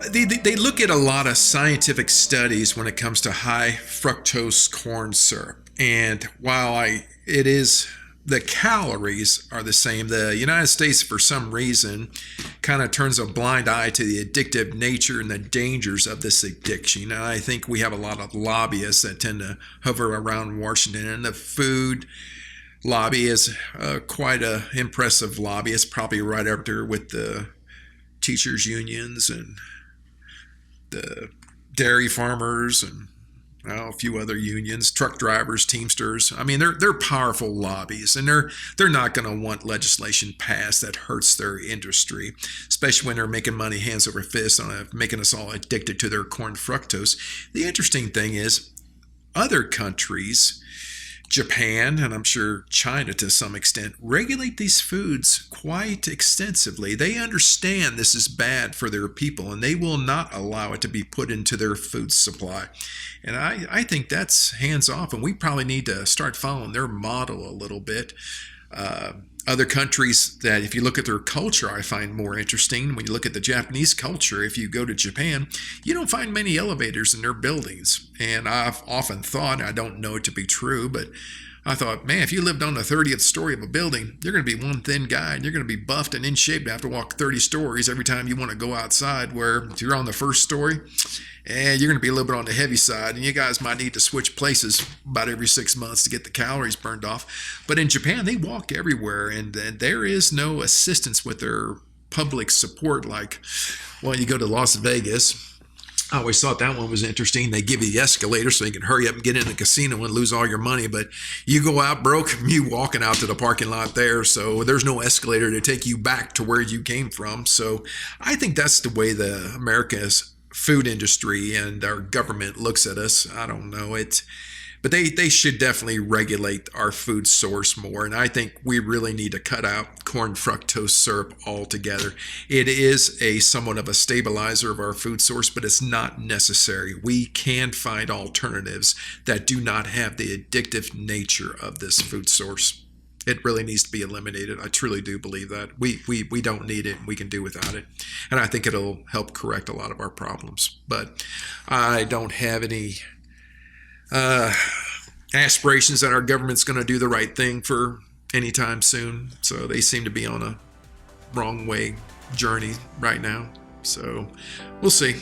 They look at a lot of scientific studies when it comes to high fructose corn syrup. And while it is, the calories are the same, the United States, for some reason, kind of turns a blind eye to the addictive nature and the dangers of this addiction. And I think we have a lot of lobbyists that tend to hover around Washington, and the food lobby is quite a impressive lobby. It's probably right up there with the teachers unions and the dairy farmers and, well, a few other unions, truck drivers, Teamsters. I mean, they're powerful lobbies, and they're not going to want legislation passed that hurts their industry, especially when they're making money hands over fist on it, making us all addicted to their corn fructose. The interesting thing is, other countries, Japan, and I'm sure China to some extent, regulate these foods quite extensively. They understand this is bad for their people, and they will not allow it to be put into their food supply. And I think that's hands off, and we probably need to start following their model a little bit. Other countries that, if you look at their culture, I find more interesting. When you look at the Japanese culture, if you go to Japan, you don't find many elevators in their buildings. And I've often thought, I don't know it to be true, but I thought, man, if you lived on the 30th story of a building, you're going to be one thin guy, and you're going to be buffed and in shape to have to walk 30 stories every time you want to go outside, where if you're on the first story, and you're going to be a little bit on the heavy side, and you guys might need to switch places about every 6 months to get the calories burned off. But in Japan, they walk everywhere, and there is no assistance with their public support like, well, you go to Las Vegas. I always thought that one was interesting. They give you the escalator so you can hurry up and get in the casino and lose all your money. But you go out broke, you walking out to the parking lot there. So there's no escalator to take you back to where you came from. So I think that's the way the America's food industry and our government looks at us. I don't know it, but they should definitely regulate our food source more. And I think we really need to cut out corn fructose syrup altogether. It is a somewhat of a stabilizer of our food source, but it's not necessary. We can find alternatives that do not have the addictive nature of this food source. It really needs to be eliminated. I truly do believe that. We don't need it. We can do without it. And I think it'll help correct a lot of our problems. But I don't have any aspirations that our government's going to do the right thing for anytime soon. So they seem to be on a wrong way journey right now. So we'll see.